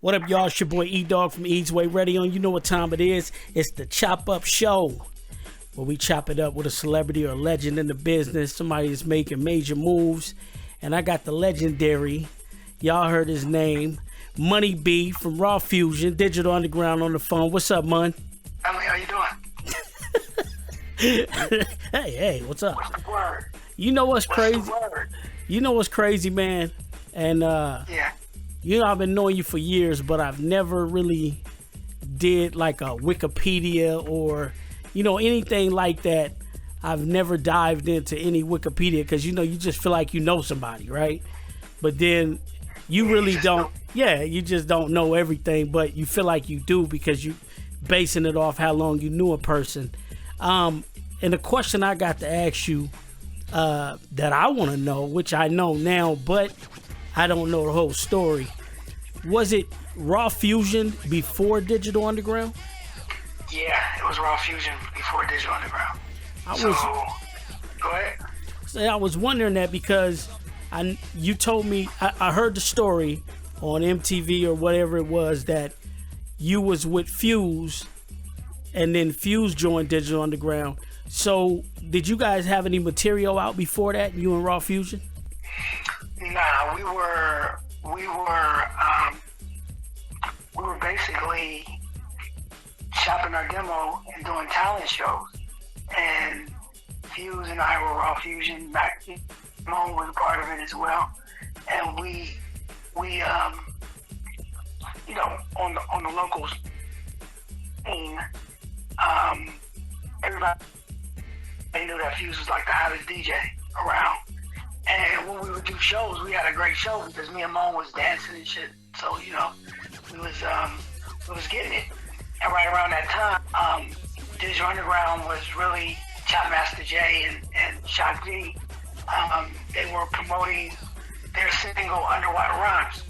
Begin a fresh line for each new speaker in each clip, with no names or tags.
What up, y'all? It's your boy E-Dawg from E's Way Radio, and you know what time it is. It's the Chop Up Show, where we chop it up with a celebrity or a legend in the business, somebody that's making major moves. And I got the legendary, y'all heard his name, Money B from Raw Fusion, Digital Underground on the phone. What's up, Mun?
How you doing?
Hey, what's up?
What's the word?
You know what's crazy?
What's the word?
You know what's crazy, man? And
Yeah.
you know, I've been knowing you for years, but I've never really did like a Wikipedia or, you know, anything like that. I've never dived into any Wikipedia because, you know, you just feel like you know somebody, right? But then you really don't. Yeah, you just don't know everything, but you feel like you do because you basing it off how long you knew a person. And the question I got to ask you that I want to know, which I know now, but I don't know the whole story. Was it Raw Fusion before Digital Underground?
Yeah, it was Raw Fusion before Digital Underground. Go ahead.
I was wondering that because you told me, I heard the story on MTV or whatever it was that you was with Fuse and then Fuse joined Digital Underground. So did you guys have any material out before that, you and Raw Fusion?
Nah, we were basically shopping our demo and doing talent shows. And Fuse and I were Raw Fusion. Mac Moan was a part of it as well. And we you know, on the locals scene, everybody knew that Fuse was like the hottest DJ around. And when we would do shows, we had a great show because me and Moan was dancing and shit. So, you know, we was getting it. And right around that time, Digital Underground was really Chopmaster J and Shock G. They were promoting their single Underwater Rhymes.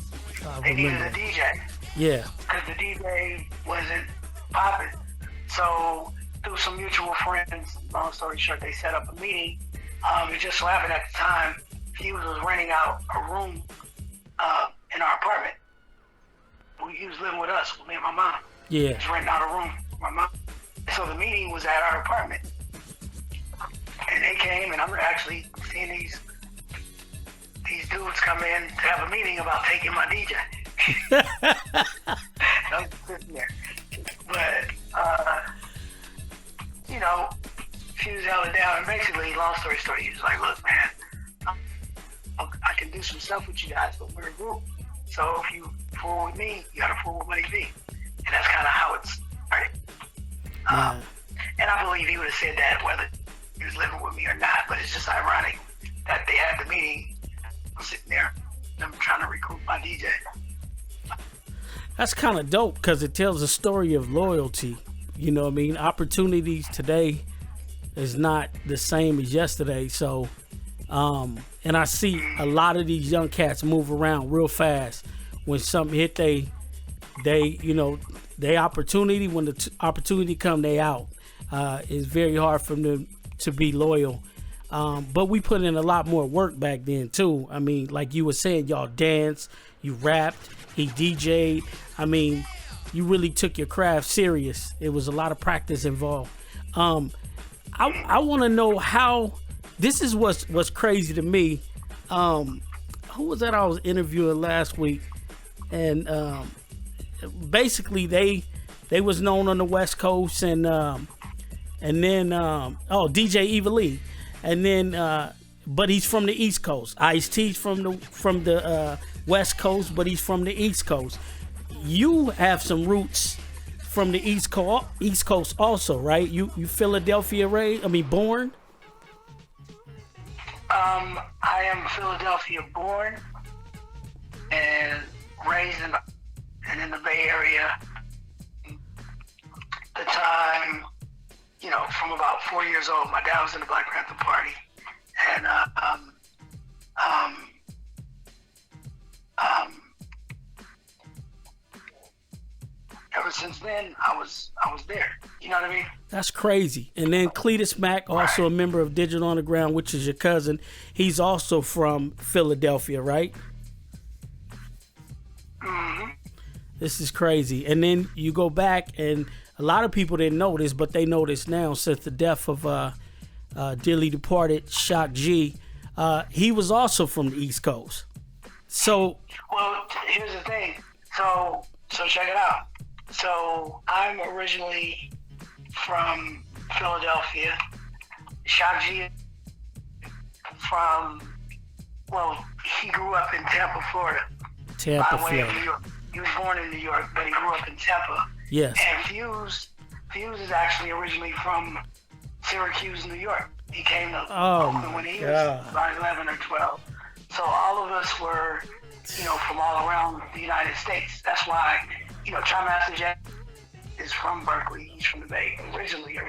They needed a DJ.
Yeah.
Because the DJ wasn't popping. So through some mutual friends, long story short, they set up a meeting. It just so happened at the time, Fuse was renting out a room in our apartment. He was living with us, with me and my mom.
Yeah.
He was renting out a room with my mom. So the meeting was at our apartment. And they came, and I'm actually seeing these dudes come in to have a meeting about taking my DJ. I'm sitting there. But, you know, Fuse held it down, and basically, long story short, he was like, look, man, I can do some stuff with you guys, but we're a group. So if you fool with me, you gotta fool with Money B. And that's kind of how it started. And I believe he would have said that whether he was living with me or not, but it's just ironic that they had the meeting. I'm sitting there, I'm trying to recruit my DJ.
That's kind of dope because it tells a story of loyalty. You know what I mean? Opportunities today is not the same as yesterday. So, and I see a lot of these young cats move around real fast. When something hit they you know, they opportunity, when the opportunity come, they out. It's very hard for them to be loyal. But we put in a lot more work back then too. I mean, like you were saying, y'all danced, you rapped, he DJ'd. I mean, you really took your craft serious. It was a lot of practice involved. I want to know how. This is what's crazy to me. Who was that I was interviewing last week? And basically they was known on the West Coast, and then DJ Eva Lee, and then but he's from the East Coast. Ice-T's from the West Coast, but he's from the East Coast. You have some roots from the East Coast also, right? You Philadelphia born?
I am Philadelphia born and raised in the Bay Area. The time, you know, from about 4 years old, my dad was in the Black Panther Party, and ever since then, I was there. You know what I mean?
That's crazy. And then Cletus Mack, also a member of Digital Underground, which is your cousin. He's also from Philadelphia, right?
Mm-hmm.
This is crazy. And then you go back, and a lot of people didn't know this, but they know this now since the death of dearly departed Shock G. He was also from the East Coast. So,
well, here's the thing. So check it out. So I'm originally from Philadelphia. Shock G he grew up in Tampa, Florida.
Tampa,
by way of
Florida.
New York. He was born in New York, but he grew up in Tampa.
Yes.
And Fuse is actually originally from Syracuse, New York. He came to Oakland when he was about 11 or 12. So all of us were, from all around the United States. That's why, Tri-Master Jack is from Berkeley. He's from the Bay, originally,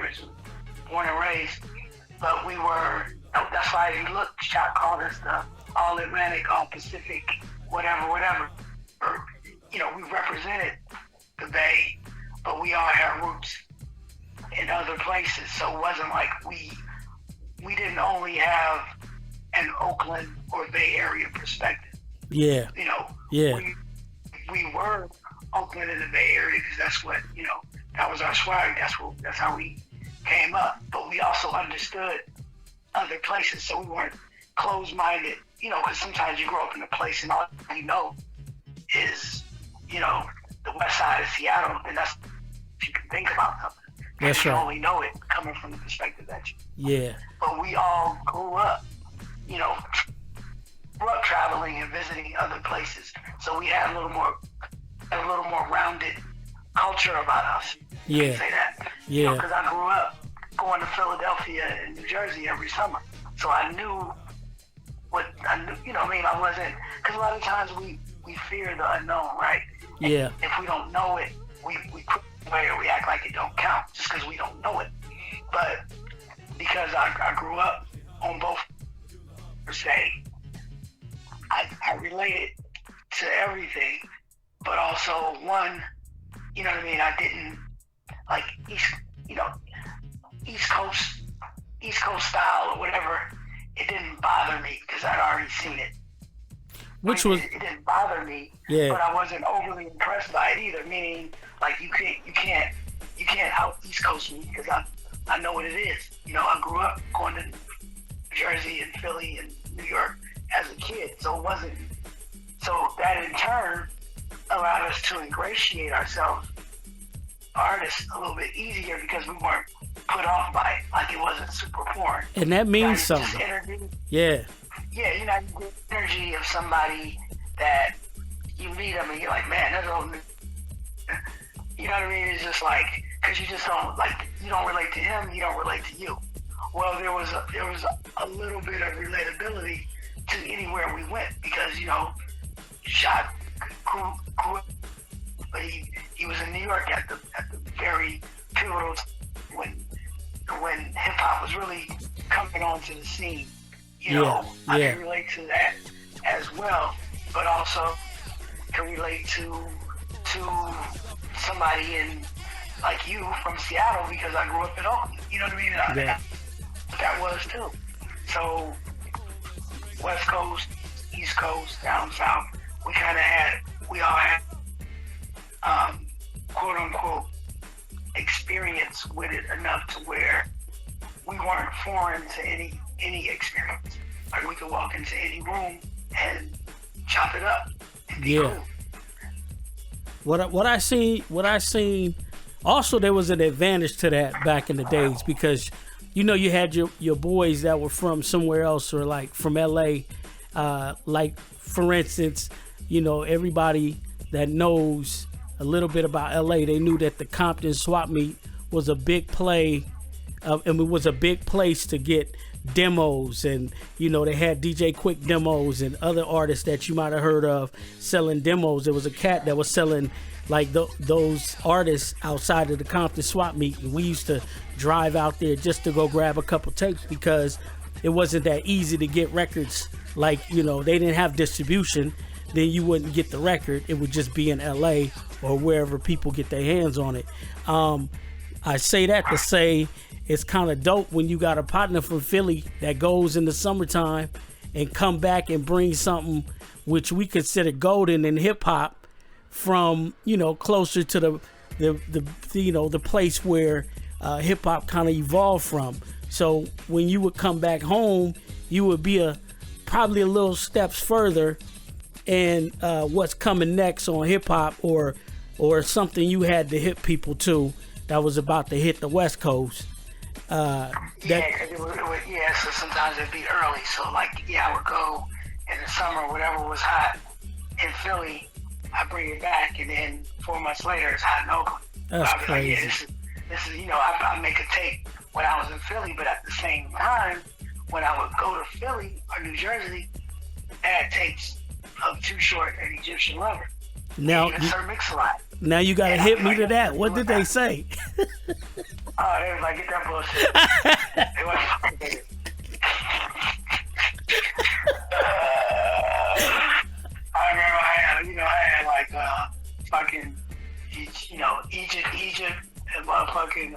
born and raised. But we were, that's why if you look, Shock called us the All Atlantic, All Pacific, whatever. Or, we represented the Bay, but we all had roots in other places. So it wasn't like we didn't only have an Oakland or Bay Area perspective.
Yeah. Yeah.
We were Oakland in the Bay Area because that's what, that was our swag. That's how we came up. But we also understood other places, so we weren't closed-minded, because sometimes you grow up in a place and all you know is, the west side of Seattle, and that's if you can think about something.
That's
you
right.
only know it coming from the perspective that you.
Yeah.
But we all grew up, traveling and visiting other places, so we had a little more rounded culture about us.
Yeah.
You can say that.
Yeah.
Because I grew up going to Philadelphia and New Jersey every summer, so I knew what I knew. I wasn't, because a lot of times we fear the unknown, right?
Yeah.
If we don't know it, we put it away or we act like it don't count just because we don't know it. But because I grew up on both, per se, I related to everything, but also one, I didn't like East Coast style or whatever. It didn't bother me because I'd already seen it. It didn't bother me,
yeah.
But I wasn't overly impressed by it either. Meaning, like you can't out East Coast me because I know what it is. I grew up going to New Jersey and Philly and New York as a kid, so it wasn't. So that in turn allowed us to ingratiate ourselves, artists, a little bit easier because we weren't put off by it, like it wasn't super foreign.
And that means something. Yeah.
Yeah, you get energy of somebody that you meet them and you're like, man, that's all. You know what I mean? It's just like, because you just don't, you don't relate to him, he don't relate to you. Well, there was a little bit of relatability to anywhere we went because, Shock grew up, but he was in New York at the very pivotal time when hip hop was really coming onto the scene. I can relate to that as well, but also can relate to somebody like you from Seattle because I grew up in Oakland. You know what I mean?
Yeah.
That was too. So West Coast, East Coast, down south, we all had quote unquote experience with it enough to where we weren't foreign to any experience. Like we could walk into any room and chop it up and be cool.
What I seen also there was an advantage to that back in the days because you had your boys that were from somewhere else or like from LA, like for instance, everybody that knows a little bit about LA, they knew that the Compton swap meet was a big play, and it was a big place to get demos, and they had DJ Quick demos and other artists that you might have heard of selling demos. There was a cat that was selling like those artists outside of the Compton swap meet, and we used to drive out there just to go grab a couple tapes because it wasn't that easy to get records. Like they didn't have distribution, then you wouldn't get the record. It would just be in LA or wherever people get their hands on it. I say that to say it's kind of dope when you got a partner from Philly that goes in the summertime and come back and bring something which we consider golden in hip hop, from, you know, closer to the place where hip hop kind of evolved from. So when you would come back home, you would be probably a little steps further in what's coming next on hip hop, or something you had to hit people to that was about to hit the West Coast.
So sometimes it'd be early. So like, I would go in the summer, whatever was hot in Philly, I bring it back, and then 4 months later it's hot in Oakland.
That's
so
crazy.
Like, this is, you know, I make a tape when I was in Philly, but at the same time, when I would go to Philly or New Jersey, I had tapes of Too Short and Egyptian Lover.
Now,
Sir Mix-a-Lot.
Now you gotta hit me to that. What did they say?
Oh, they was like, get that bullshit. They wasn't fucking with it. I remember I had like fucking, you know, Egypt and motherfucking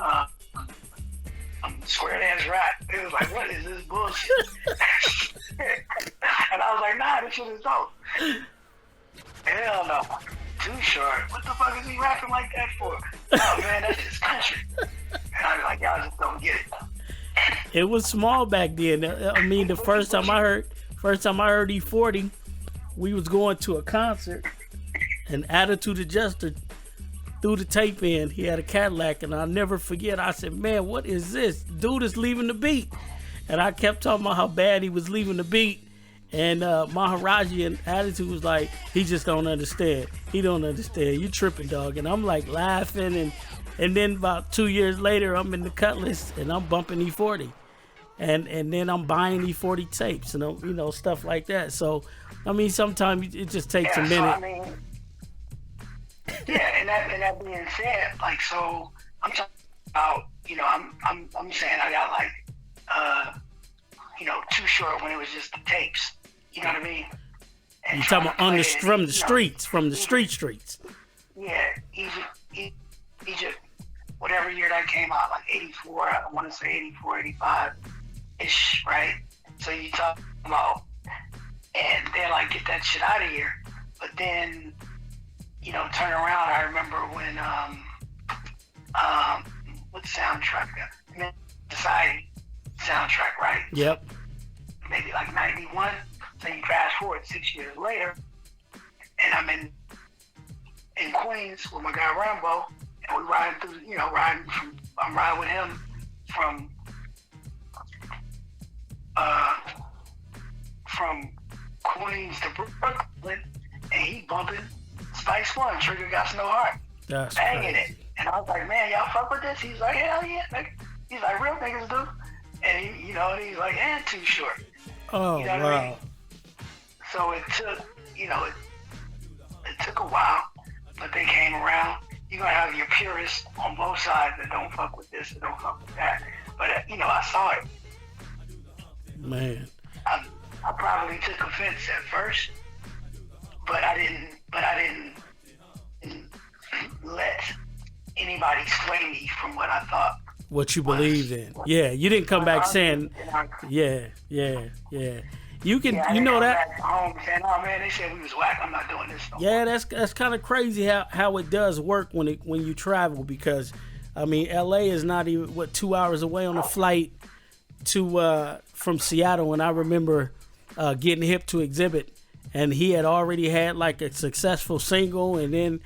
Square Dance Rap. It was like, what is this bullshit? And I was like, nah, this shit is dope. Hell no. Too Short. What the fuck is he rapping like that for? Oh man, that's his country. And I was like, y'all just don't get it.
It was small back then. I mean, the first time I heard E-40, we was going to a concert, and Attitude Adjuster threw the tape in. He had a Cadillac, and I'll never forget. I said, man, what is this? Dude is leaving the beat. And I kept talking about how bad he was leaving the beat. And Maharaji and Attitude was like, he just don't understand. He don't understand. You tripping, dog. And I'm like laughing. And then about 2 years later, I'm in the Cutlass and I'm bumping E-40. And then I'm buying E-40 tapes and, you know, stuff like that. So, I mean, sometimes it just takes a minute.
So, I mean, and that being said, like, so I'm talking about, you know, I'm saying I got like, you know, Too Short when it was just the tapes. You know what I mean? And
you talking about from the streets.
Yeah, Egypt, whatever year that came out, like 84, I want to say 84, 85-ish, right? So you talk about, and they're like, get that shit out of here. But then, you know, turn around, I remember when, what soundtrack? Society soundtrack, right?
Yep.
Maybe like 91. So you fast forward 6 years later, and I'm in Queens with my guy Rambo, and we riding through, you know, I'm riding with him from Queens to Brooklyn, and he bumping Spice One, Trigger Got No Heart.
That's
banging
crazy.
it. And I was like, man, y'all fuck with this? He's like, hell yeah, nigga. He's like, real niggas do. And he, you know, and he's like, and Too Short.
Oh,
you know
wow.
I mean? So it took, you know, it took a while, but they came around. You're going to have your purists on both sides that don't fuck with this and don't fuck with that. But, you know, I saw it.
Man.
I probably took offense at first, but I didn't let anybody sway me from what I thought.
What you believed in. Yeah, you didn't come back saying, yeah. You can, you know that.
Back home saying, oh man, they said we was whack. I'm not doing this no
Yeah,
more.
that's kind of crazy how it does work when you travel, because I mean, LA is not even 2 hours away on a flight to from Seattle, and I remember getting hip to Exhibit, and he had already had like a successful single, and then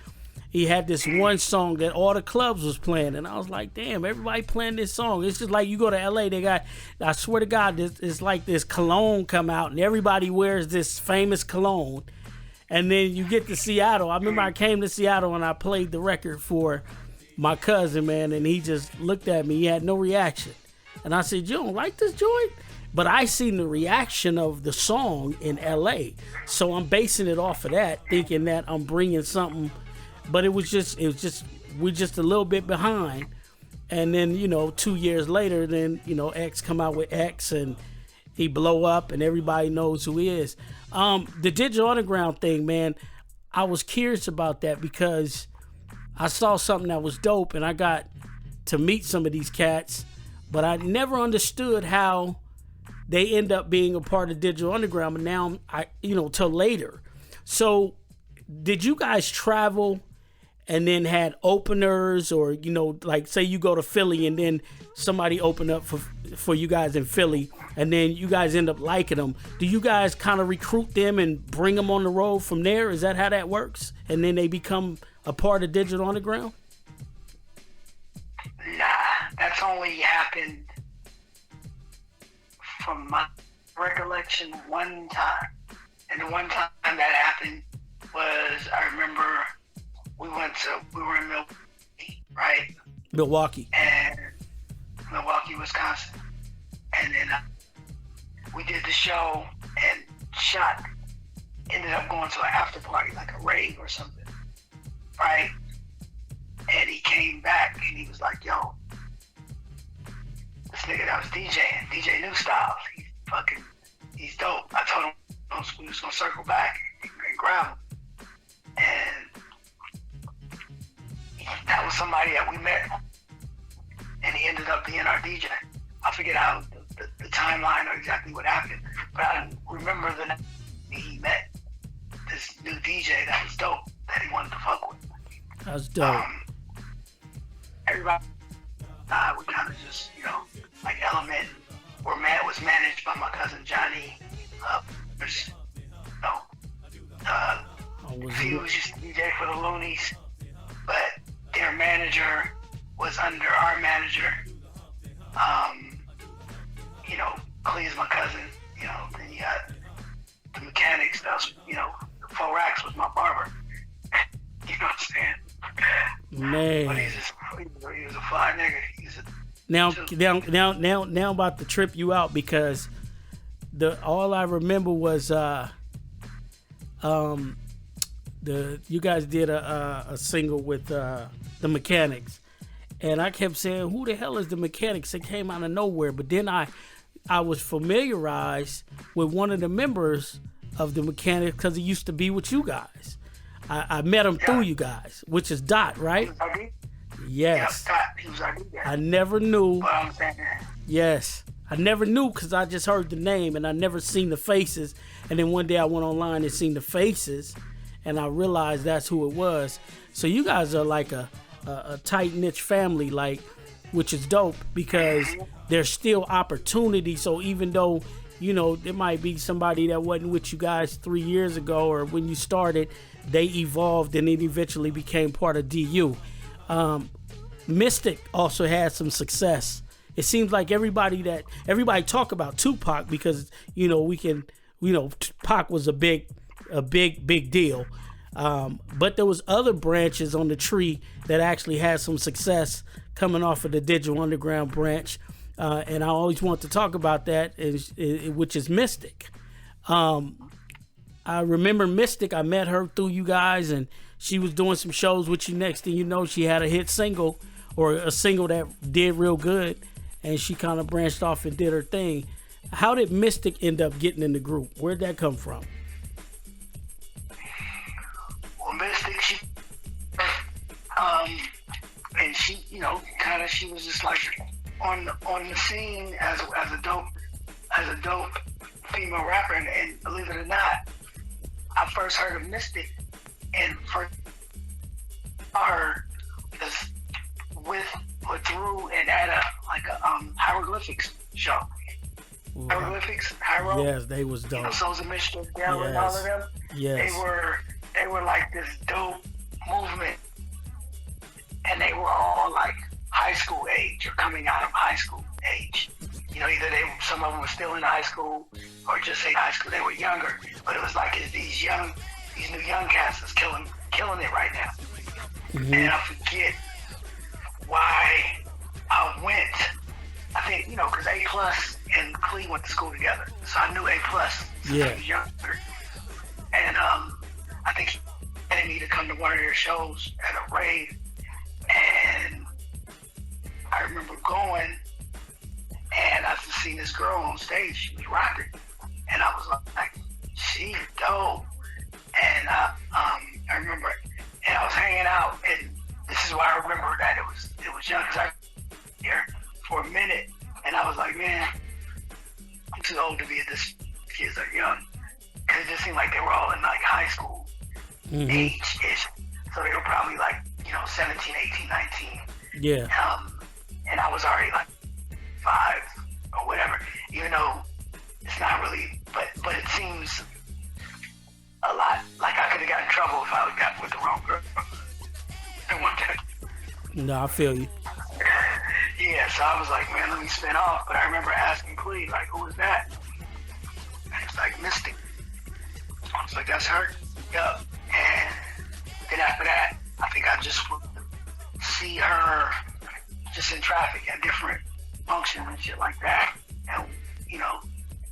he had this one song that all the clubs was playing, and I was like, damn, everybody playing this song. It's just like you go to LA, they got, I swear to God, it's like this cologne come out, and everybody wears this famous cologne. And then you get to Seattle. I remember I came to Seattle and I played the record for my cousin, man, and he just looked at me. He had no reaction. And I said, you don't like this joint? But I seen the reaction of the song in LA. So I'm basing it off of that, thinking that I'm bringing something. But we're just a little bit behind. And then, 2 years later, then, X come out with X and he blow up and everybody knows who he is. The Digital Underground thing, man, I was curious about that because I saw something that was dope and I got to meet some of these cats, but I never understood how they end up being a part of Digital Underground. But now, till later. So did you guys travel and then had openers, or like say you go to Philly and then somebody open up for you guys in Philly, and then you guys end up liking them? Do you guys kind of recruit them and bring them on the road from there? Is that how that works? And then they become a part of Digital Underground?
Nah, that's only happened from my recollection one time. And the one time that happened was, I remember we were in Milwaukee, right?
Milwaukee.
And Milwaukee, Wisconsin. And then we did the show and ended up going to an after party, like a rave or something, right? And he came back and he was like, yo, this nigga that was DJing, DJ New Styles, he's dope. I told him we was gonna circle back and grab him. And that was somebody that we met, and he ended up being our DJ. I forget how the timeline or exactly what happened, but I remember the night he met this new DJ that was dope, that he wanted to fuck with.
That was dope.
Everybody, we kind of just, like Element, was managed by my cousin Johnny. He was just a DJ for the Loonies, but their manager was under our manager. Clee's my cousin. Then you got the mechanics. That's the 4 Racks was my barber. You know what I'm saying?
Man.
But he was a fly nigga.
Now I'm about to trip you out, because all I remember was you guys did a single with the Mechanics, and I kept saying, who the hell is the Mechanics? It came out of nowhere. But then I was familiarized with one of the members of the Mechanics because he used to be with you guys. I met him through you guys, which is Dot, right? Yes.
Yeah, Dot. He was our DJ.
I never knew.
But I'm saying,
yes. I never knew because I just heard the name and I never seen the faces. And then one day I went online and seen the faces, and I realized that's who it was. So you guys are like a tight-knit family, which is dope, because there's still opportunity. So even though, there might be somebody that wasn't with you guys 3 years ago or when you started, they evolved and it eventually became part of DU. Mystic also had some success. It seems like everybody talk about Tupac because, Pac was a big deal. But there was other branches on the tree that actually had some success coming off of the Digital Underground branch. And I always want to talk about that, which is Mystic. I remember Mystic. I met her through you guys, and she was doing some shows with you. Next thing you know, she had a hit single, or a single that did real good, and she kind of branched off and did her thing. How did Mystic end up getting in the group? Where'd that come from?
Well, Mystic, and she, she was just like on the scene as a dope female rapper, and believe it or not, I first heard of Mystic and first her was through and at a hieroglyphics show. Wow. Hieroglyphics, Hyro.
Yes, they was dope.
Souls of Michigan, Dell, and all of them.
Yes.
They were like this dope movement, and they were all like high school age or coming out of high school age. Either some of them were still in high school or just in high school. They were younger, but it was like these new young cats that's killing it right now. Mm-hmm. And I forget why I went. I think because A Plus and Clee went to school together, so I knew A Plus.
Yeah.
He was younger, and I think he wanted me to come to one of their shows at a rave, and I remember going. And I just seen this girl on stage. She was rocking, and I was like, "She's dope." And I remember, and I was hanging out, and this is why I remember that it was young, because I was here for a minute, and I was like, "Man, I'm too old to be at this. Kids are young," because it just seemed like they were all in like high school. age-ish. So they were probably like, 17, 18, 19.
Yeah.
And I was already like 5 or whatever, even though it's not really, but it seems a lot like I could have gotten in trouble if I would got with the wrong girl at one time.
No, I feel you.
Yeah, so I was like, man, let me spin off. But I remember asking Clee, like, who was that? And it's like, Mystic. I was like, that's her? Yup. And then after that, I think I just would see her just in traffic at different functions and shit like that. And,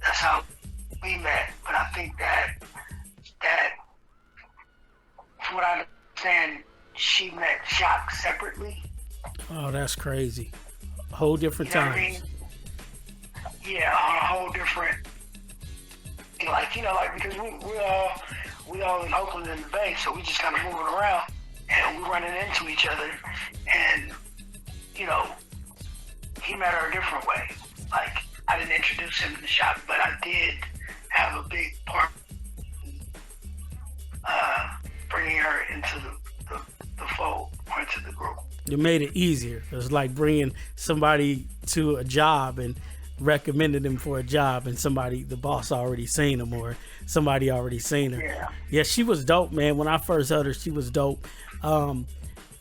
that's how we met. But I think that from what I understand, she met Shock separately.
Oh, that's crazy. Whole different times.
I mean? Yeah, on a whole different, because we all in Oakland in the Bay, so we just kind of moving around and we running into each other, and he met her a different way. Like, I didn't introduce him to the shop, but I did have a big part bringing her into the fold or into the group.
You made it easier. It was like bringing somebody to a job and recommended them for a job, and the boss already seen them or somebody already seen her. Yeah, she was dope, man. When I first heard her, she was dope.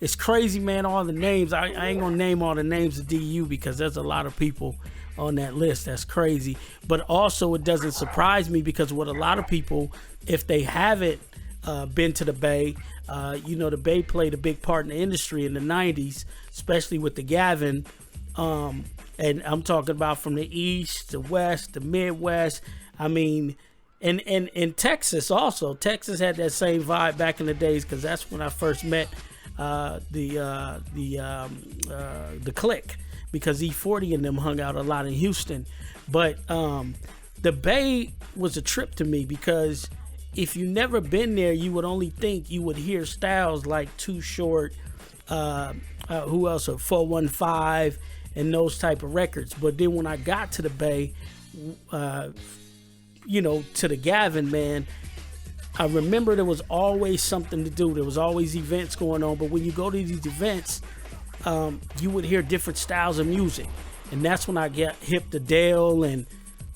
It's crazy, man, all the names. I ain't gonna name all the names of DU because there's a lot of people on that list. That's crazy. But also it doesn't surprise me because what a lot of people, if they haven't been to the Bay, the Bay played a big part in the industry in the 90s, especially with the Gavin. And I'm talking about from the East, the West, the Midwest. I mean, and in Texas also. Texas had that same vibe back in the days because that's when I first met the Clique, because E40 and them hung out a lot in Houston. But the Bay was a trip to me because if you never been there, you would only think you would hear styles like Too Short, who else? 415 and those type of records. But then when I got to the Bay, to the Gavin, man, I remember there was always something to do. There was always events going on. But when you go to these events, you would hear different styles of music. And that's when I get hip to Dale and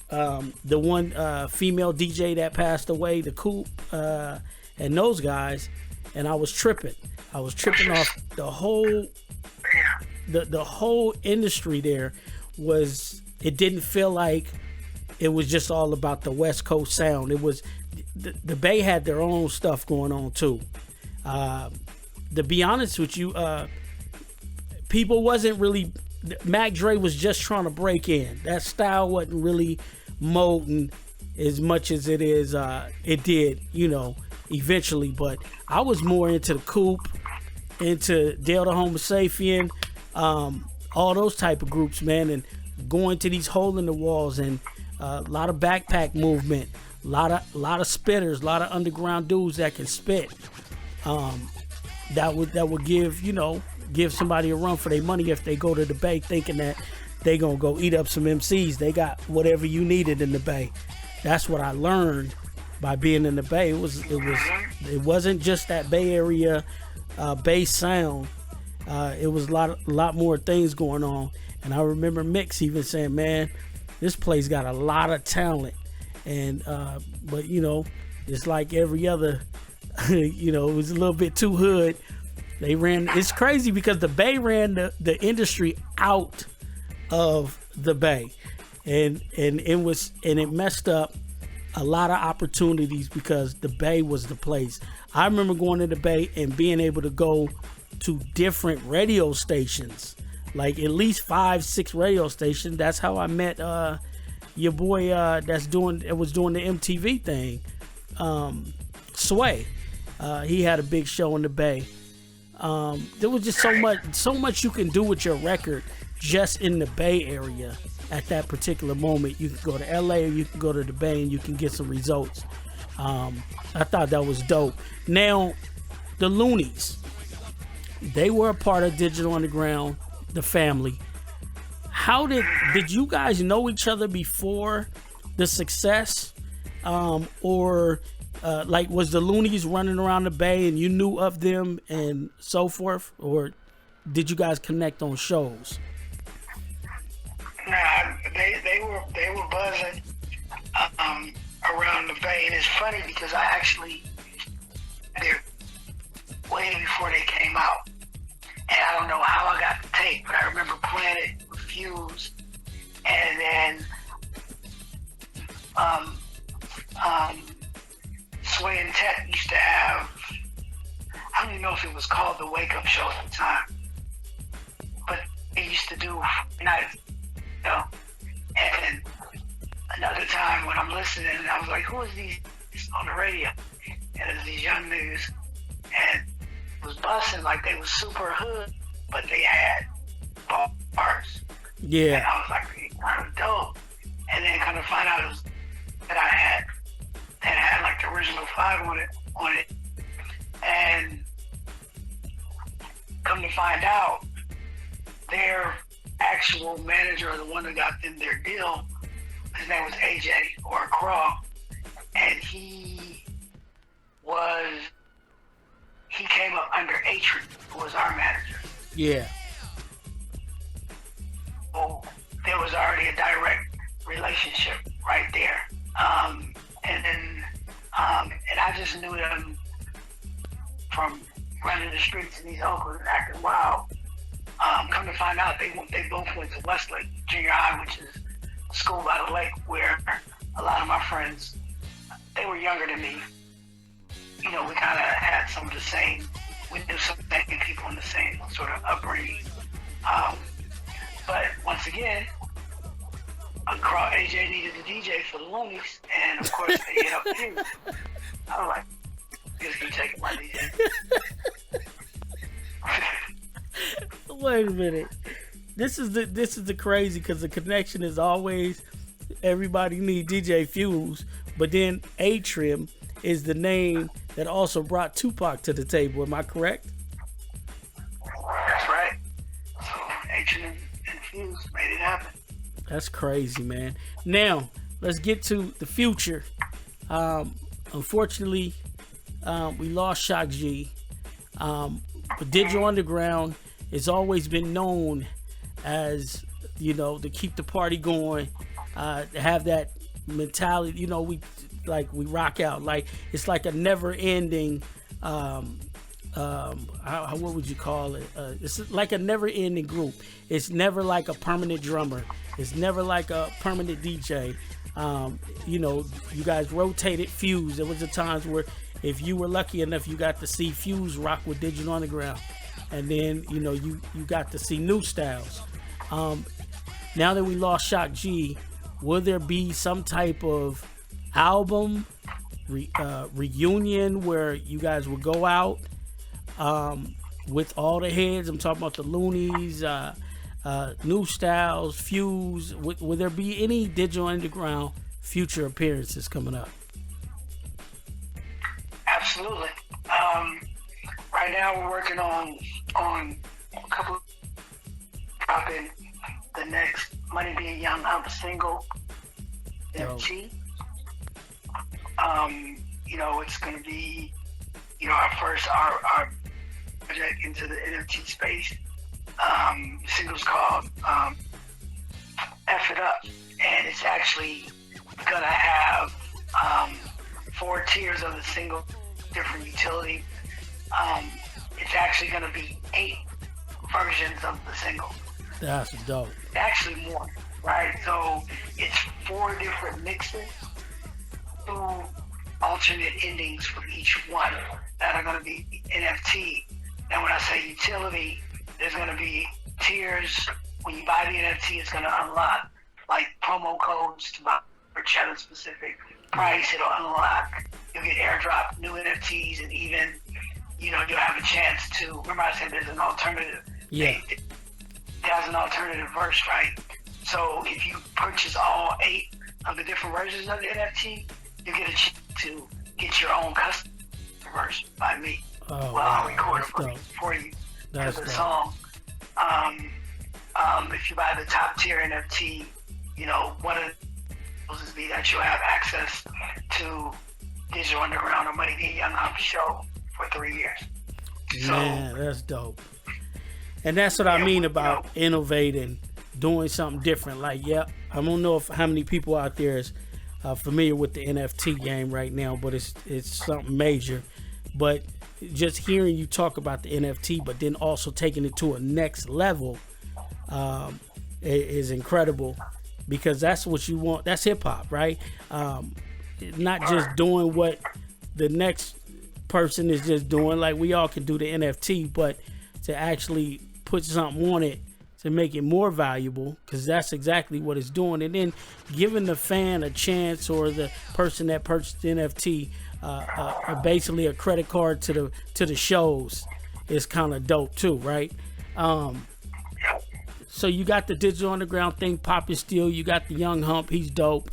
the one female DJ that passed away, the Coop, and those guys. And I was tripping. Off the whole the whole industry there. It didn't feel like it was just all about the West Coast sound. It was the Bay had their own stuff going on too. To be honest with you, people wasn't really. Mac Dre was just trying to break in. That style wasn't really molding as much as it is. It did, eventually. But I was more into the Coop, into Dale the Homo Sapien, all those type of groups, man, and going to these hole in the walls and a lot of backpack movement, a lot of spitters, a lot of underground dudes that can spit. That would give somebody a run for their money if they go to the Bay thinking that they gonna go eat up some MCs. They got whatever you needed in the Bay. That's what I learned by being in the Bay. It wasn't just that Bay Area Bay sound. It was a lot more things going on. And I remember Mix even saying, "Man, this place got a lot of talent." And but it's like every other, it was a little bit too hood. It's crazy because the Bay ran the industry out of the Bay, and it messed up a lot of opportunities because the Bay was the place. I remember going to the Bay and being able to go to different radio stations, like at least 5-6 radio stations. That's how I met your boy that was doing the MTV thing, Sway. He had a big show in the Bay. There was just so much you can do with your record just in the Bay Area at that particular moment. You can go to LA or you can go to the Bay and you can get some results. I thought that was dope. Now, the Loonies, they were a part of Digital Underground, the family. How did you guys know each other before the success? Or like, was the Loonies running around the Bay and you knew of them and so forth, or did you guys connect on shows?
Nah, they were buzzing around the Bay, and it's funny because I actually they're way before they came out, and I don't know how I got the tape, but I remember playing it with Fuse, and then Sway and Tech used to have, I don't even know if it was called the Wake Up Show at the time, but they used to do nights, you know. And another time when I'm listening, I was like, who is these on the radio? And it's these young niggas, and it was busting like they was super hood, but they had bars.
Yeah.
And I was like, kind of dope. And then kind of find out it was that I had like the original 5 on it. And come to find out, their actual manager, or the one that got them their deal, his name was AJ or Craw, and he came up under Atron, who was our manager.
Yeah.
So there was already a direct relationship right there. And I just knew them from running the streets in East Oakland and acting wild. Come to find out, they both went to Westlake Junior High, which is a school by the lake where a lot of my friends, they were younger than me. You know, we kind of had some of the same, we knew some of the same people in the same sort of upbringing. But once again, AJ needed a DJ for the Loonies, and of course they hit up him. I was like, just keep taking my DJ.
Wait a minute. This is the crazy, because the connection is always everybody need DJ Fuse, but then Atrim is the name that also brought Tupac to the table. Am I correct?
That's right. So Atrim and Fuse made it happen.
That's crazy, man. Now let's get to the future. Unfortunately, we lost Shock G, but Digital Underground has always been known as, you know, to keep the party going, to have that mentality. You know, we rock out, like it's like a never-ending. What would you call it? It's like a never-ending group. It's never like a permanent drummer. It's never like a permanent DJ. You know, you guys rotated Fuse. There was the times where if you were lucky enough, you got to see Fuse rock with Digital Underground. And then, you know, you got to see New Styles. Now that we lost Shock G, will there be some type of album reunion where you guys will go out with all the heads? I'm talking about the Loonies, New Styles, Fuse. Will there be any Digital Underground future appearances coming up?
Absolutely. Right now we're working on a couple, dropping the next Money Being Young single, MT. You know, it's going to be, you know, our project into the NFT space. The single's called F It Up, and it's actually going to have 4 tiers of the single, different utility. It's actually going to be 8 versions of the single.
That's dope.
Actually more, right? So it's 4 different mixes, 2 alternate endings for each one that are going to be NFT. And when I say utility, there's going to be tiers. When you buy the NFT, it's going to unlock like promo codes to buy for channel specific price. It'll unlock. You'll get airdrop new NFTs, and even, you know, you'll have a chance to, remember I said there's an alternative.
Yeah.
It has an alternative verse, right? So if you purchase all 8 of the different versions of the NFT, you get a chance to get your own custom verse by me.
Oh,
well, I'll record
that's
it for you
That's
to the
dope.
song. If you buy the top tier NFT, you know, one of those is that you'll have access to Digital Underground or Money Being Young Hump show for 3 years.
Man, that's dope. And that's what I mean about innovating, doing something different. Like, I don't know how many people out there is familiar with the NFT game right now, but it's something major. But just hearing you talk about the NFT, but then also taking it to a next level is incredible, because that's what you want. That's hip hop, right? Not just doing what the next person is just doing. Like, we all can do the NFT, but to actually put something on it to make it more valuable, because that's exactly what it's doing. And then giving the fan a chance, or the person that purchased the NFT, basically a credit card to the shows, is kind of dope too, right? So you got the Digital Underground thing popping still. You got the Young Hump, he's dope.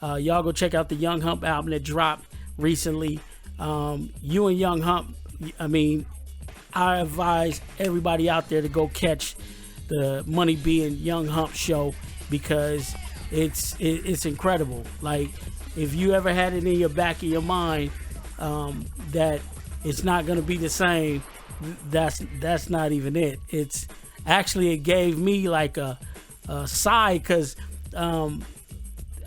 Y'all go check out the Young Hump album that dropped recently. You and Young Hump, I mean, I advise everybody out there to go catch the Money Being Young Hump show, because it's incredible. Like, if you ever had it in your back of your mind that it's not going to be the same, that's not even it. It's actually, it gave me like a sigh, because I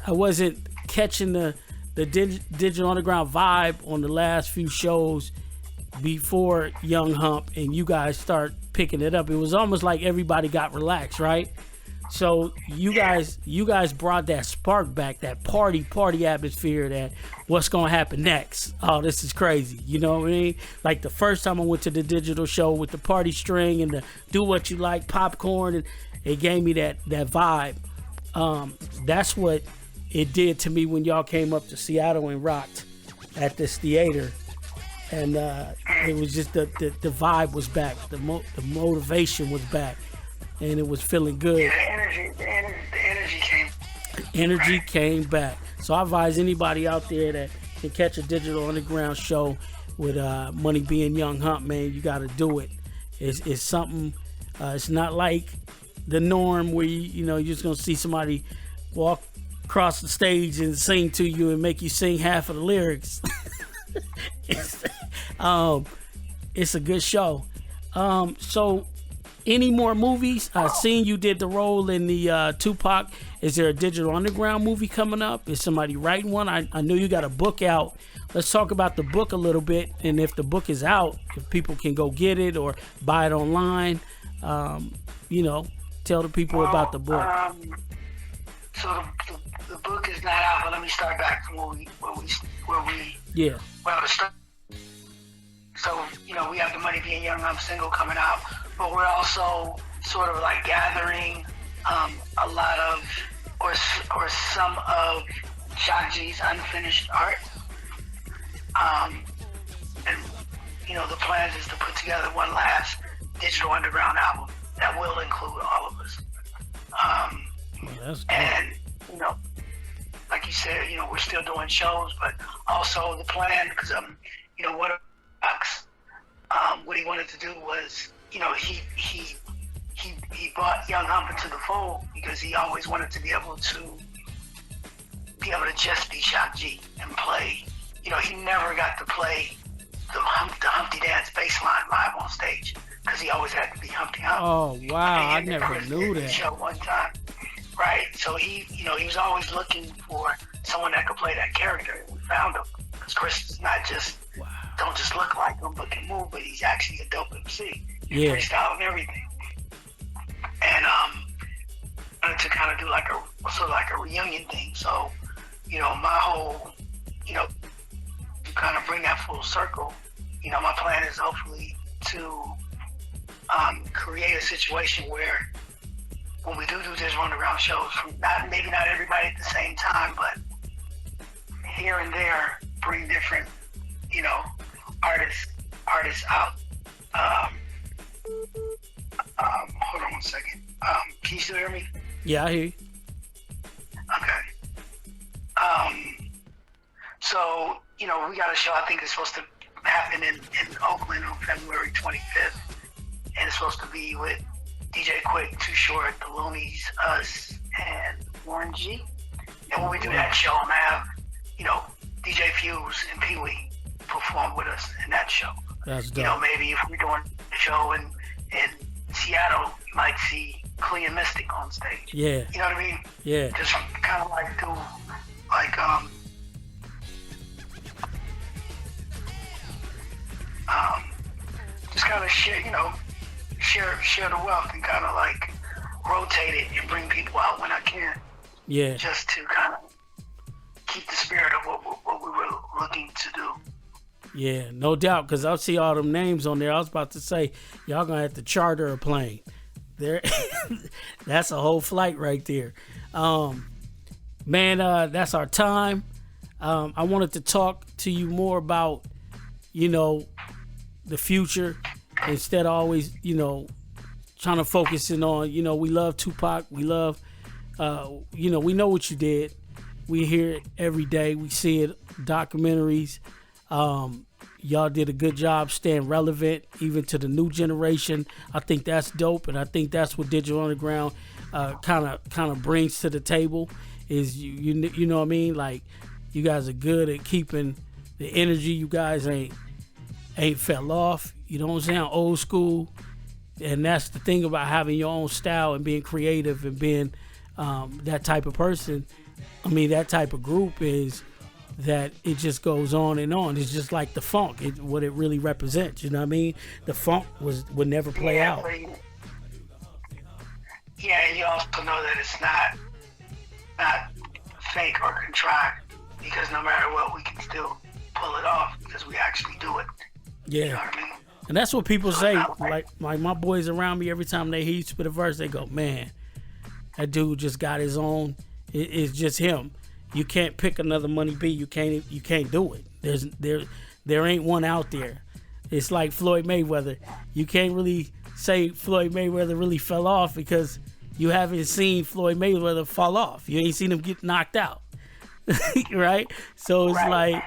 wasn't catching the Digital Underground vibe on the last few shows before Young Hump, and you guys start picking it up. It was almost like everybody got relaxed, right? So you guys brought that spark back, that party atmosphere, that what's gonna happen next. Oh, this is crazy. You know what I mean? Like the first time I went to the digital show with the party string and the do what you like popcorn, and it gave me that vibe. That's what it did to me when y'all came up to Seattle and rocked at this theater. And it was just the vibe was back, the motivation was back, and it was feeling good.
Yeah, the energy came.
Energy came back. So I advise anybody out there that can catch a Digital Underground show with Money Being Young Hump, man, you got to do it. It's something. It's not like the norm where you're just gonna see somebody walk across the stage and sing to you and make you sing half of the lyrics. It's a good show. So any more movies? I seen you did the role in the Tupac. Is there a Digital Underground movie coming up? Is somebody writing one? I know you got a book out. Let's talk about the book a little bit, and if the book is out, if people can go get it or buy it online, tell the people about the book.
So the book is not out, but let me start back from where we
yeah.
Well, so we have the Money Being Young Hump single coming out, but we're also sort of like gathering a lot of or some of Shock G's unfinished art. And the plans is to put together one last Digital Underground album that will include all of us.
That's cool.
And like you said, we're still doing shows, but also the plan, because what he wanted to do was, he brought Young Hump into the fold because he always wanted to be able to just be Shock G and play. He never got to play the Humpty Dance bass line live on stage because he always had to be Humpty Hump.
Oh wow, I never knew that.
Show one time, right? So he was always looking for someone that could play that character, and we found him because Chris is not just don't just look like him, but can move, but he's actually a dope MC.
Yeah.
Freestyle and everything. And wanted to kind of do like a reunion thing. So, my whole, to kind of bring that full circle, my plan is hopefully to create a situation where when we do Digital Underground shows, maybe not everybody at the same time, but here and there, bring different, artists out. Hold on one second. Can you still hear me?
Yeah, I hear you.
Okay. So, we got a show, I think it's supposed to happen in Oakland on February 25th. And it's supposed to be with DJ Quick, Too Short, The Loonies, us, and Warren G. And when we do that show, I'm going to have, DJ Fuse and Pee Wee perform with us in that show.
That's dope.
You know, maybe if we're doing a show in Seattle, you might see Clean Mystic on stage.
Yeah.
You know what I mean?
Yeah.
Just kind of like do, like, just kind of share, you know, share the wealth and kind of like rotate it and bring people out when I can.
Yeah.
Just to kind of keep the spirit of what we were looking to do.
Yeah, no doubt, because I see all them names on there. I was about to say, y'all going to have to charter a plane. There, that's a whole flight right there. Man, that's our time. I wanted to talk to you more about, you know, the future instead of always, you know, trying to focus in on, you know, we love Tupac. We love, you know, we know what you did. We hear it every day. We see it, documentaries. Y'all did a good job staying relevant, even to the new generation. I think that's dope, and I think that's what Digital Underground kind of brings to the table. Is you know what I mean? Like, you guys are good at keeping the energy. You guys ain't fell off. You don't sound old school, and that's the thing about having your own style and being creative and being that type of person. I mean, that type of group is that it just goes on and on. It's just like the funk, what it really represents. You know what I mean? The funk would never play out.
Yeah, and you also know that it's not fake or contrived, because no matter what, we can still pull it off because we actually do it.
Yeah.
You know what I mean?
And that's what people say. Like my boys around me, every time they hear you spit a verse, they go, man, that dude just got his own. It's just him. You can't pick another Money B. You can't do it. There ain't one out there. It's like Floyd Mayweather. You can't really say Floyd Mayweather really fell off because you haven't seen Floyd Mayweather fall off. You ain't seen him get knocked out. Right? So it's like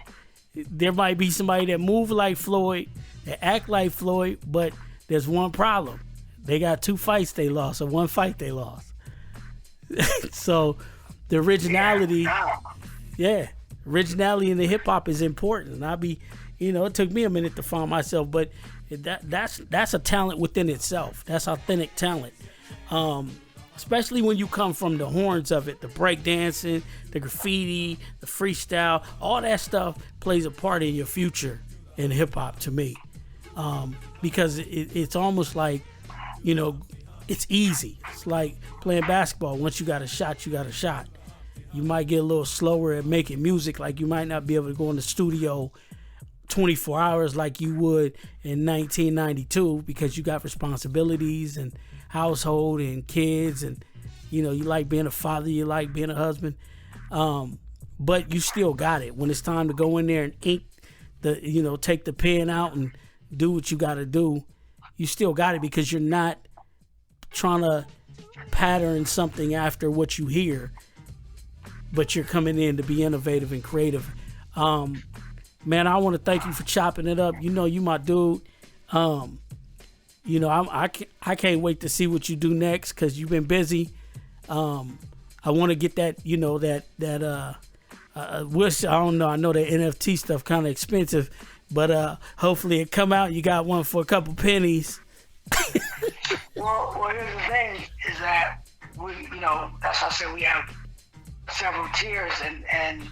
there might be somebody that move like Floyd, that act like Floyd, but there's one problem. They got 2 fights they lost or 1 fight they lost. So the originality, originality in the hip hop is important. And it took me a minute to find myself, but that's a talent within itself. That's authentic talent. Especially when you come from the horns of it, the breakdancing, the graffiti, the freestyle, all that stuff plays a part in your future in hip hop to me. Because it's almost like, it's easy. It's like playing basketball. Once you got a shot, you got a shot. You might get a little slower at making music. Like you might not be able to go in the studio 24 hours like you would in 1992 because you got responsibilities and household and kids, and you like being a father, you like being a husband, but you still got it. When it's time to go in there and ink take the pen out and do what you got to do, you still got it because you're not trying to pattern something after what you hear, but you're coming in to be innovative and creative. Man, I want to thank you for chopping it up. You my dude. I can't wait to see what you do next because you've been busy. I want to get that, wish, I don't know. I know that NFT stuff kind of expensive, but hopefully it come out. You got one for a couple pennies.
Well, here's the thing is that that's how I said we have several tiers, and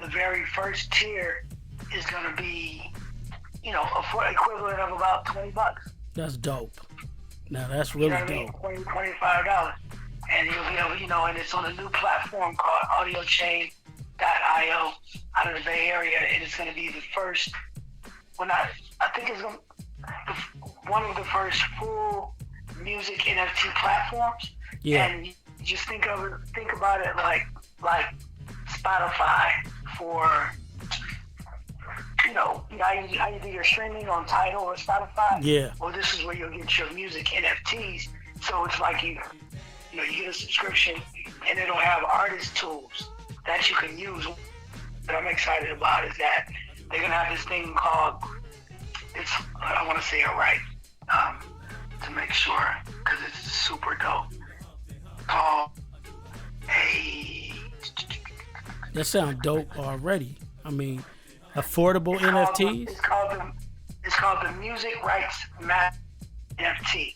the very first tier is going to be, equivalent of about $20.
That's dope. Now that's really dope.
$25. And you'll be able, and it's on a new platform called audiochain.io out of the Bay Area, and it's going to be the first, I think it's going to one of the first full music NFT platforms.
Yeah.
And you just think about it like Spotify for, how you do your streaming on Tidal or Spotify.
Yeah.
Well, this is where you'll get your music NFTs. So it's like you get a subscription, and it'll have artist tools that you can use. What I'm excited about is that they're gonna have this thing called, I want to say it right, to make sure, because it's super dope. Called
That sounds dope already. I mean, affordable NFTs.
It's called the Music Rights Map NFT.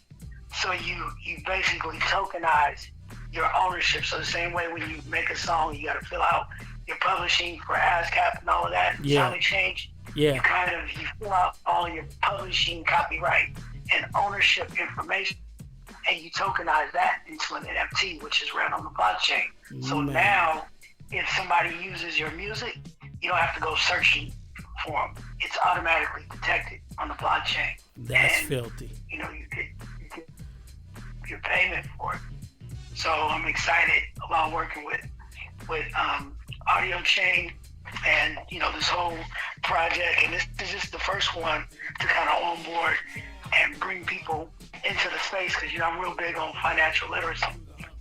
So you basically tokenize your ownership. So the same way when you make a song, you got to fill out your publishing for ASCAP and all of that.
Yeah.
Sound exchange.
Yeah.
You fill out all your publishing, copyright, and ownership information, and you tokenize that into an NFT, which is run on the blockchain. So now, if somebody uses your music, you don't have to go searching for them. It's automatically detected on the blockchain.
That's filthy.
You get your payment for it. So I'm excited about working with Audio Chain and this whole project. And this is just the first one to kind of onboard and bring people into the space, because I'm real big on financial literacy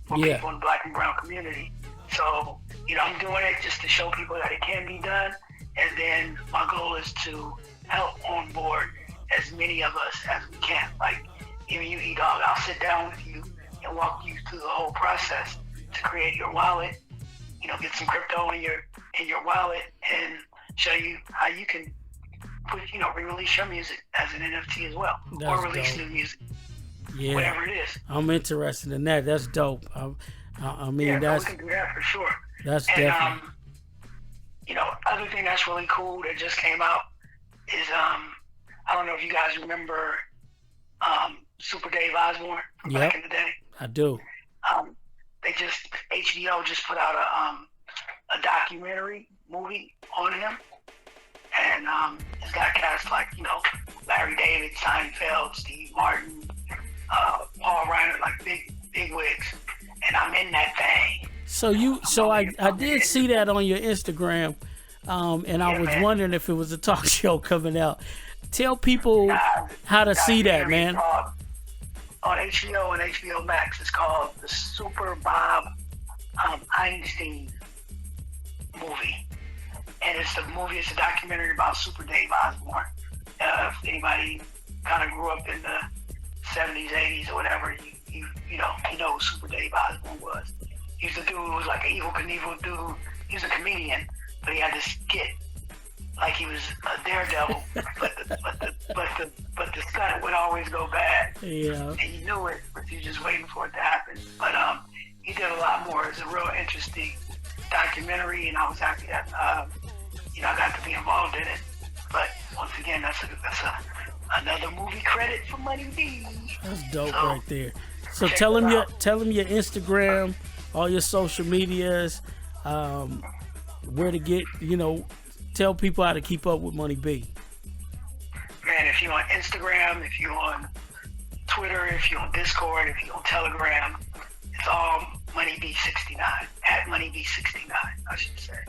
for people in the Black and brown community. So I'm doing it just to show people that it can be done, and then my goal is to help onboard as many of us as we can. Like even you, E-Dawg, I'll sit down with you and walk you through the whole process to create your wallet. Get some crypto in your wallet and show you how you can re-release your music as an NFT as well.
That's
or release
dope.
new music.
Yeah.
Whatever it is.
I'm interested in that. That's dope. I mean,
we can do that for sure.
That's
and,
definitely.
Other thing that's really cool that just came out is I don't know if you guys remember Super Dave Osborne from back in the day.
I do.
HBO just put out a documentary movie on him, and it's got cast like Larry David, Seinfeld, Steve Martin, Paul Reiner, like big wigs, and I'm in that thing.
So I did see that on your Instagram, and I was wondering if it was a talk show coming out. Tell people how to see that, man.
On HBO and HBO Max, it's called the Super Bob Einstein movie, and it's a documentary about Super Dave Osborne. If anybody kind of grew up in the 70s, 80s, or whatever, you know who Super Dave Osborne was. He's a dude who was like an Evel Knievel dude. He was a comedian, but he had this skit like he was a daredevil, but the stunt would always go bad.
Yeah. And
you knew it, but you just waiting for it to happen. But he did a lot more. It's a real interesting documentary, and I was happy that I got to be involved in it. But once again, that's another movie credit for Money B.
That's dope right there. So tell them your Instagram, all your social medias, where to get, tell people how to keep up with Money B.
Man, if you're on Instagram, if you're on Twitter, if you're on Discord, if you're on Telegram, it's all MoneyB69, at MoneyB69, I should say.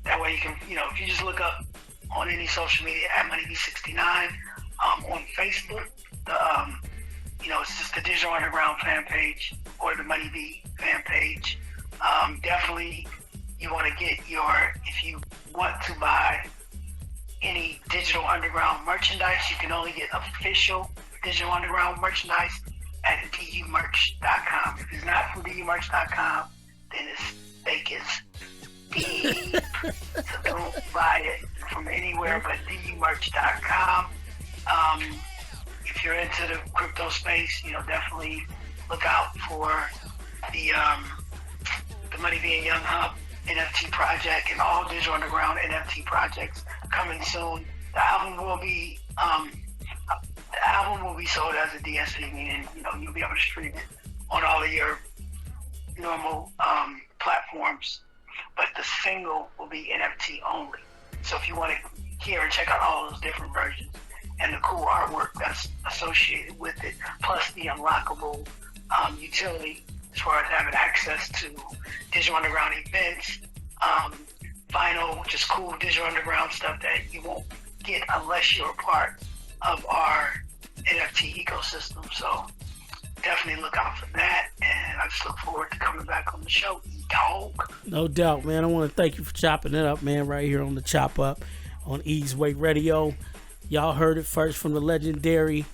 That way you can, if you just look up on any social media at MoneyB69, on Facebook, it's just the Digital Underground fan page or the Money B fan page. Definitely, you want to get if you want to buy any Digital Underground merchandise, you can only get official Digital Underground merchandise at dumerch.com. If it's not from dumerch.com, then it's fake as beef. So don't buy it from anywhere but dumerch.com. If you're into the crypto space, definitely look out for the Money B and Young Hub NFT project and all Digital Underground NFT projects coming soon. The album will be sold as a DSP, meaning you'll be able to stream it on all of your normal platforms. But the single will be NFT only. So if you want to hear and check out all those different versions and the cool artwork that's associated with it, plus the unlockable utility as far as having access to Digital Underground events, vinyl, just cool Digital Underground stuff that you won't get unless you're a part of our NFT ecosystem. So definitely look out for that, and I just look forward to coming back on the show. E-Dawg.
No doubt, man. I want to thank you for chopping it up, man, right here on the Chop Up on Ease Way Radio. Y'all heard it first from the legendary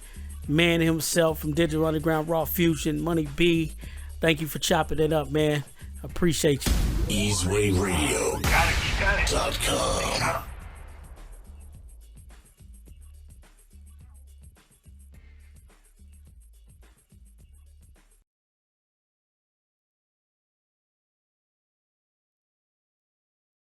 man himself from Digital Underground Raw Fusion, Money B. Thank you for chopping it up, man. Appreciate you.
Ease Way Radio.
Got it. Got it.
.com.
Peace out.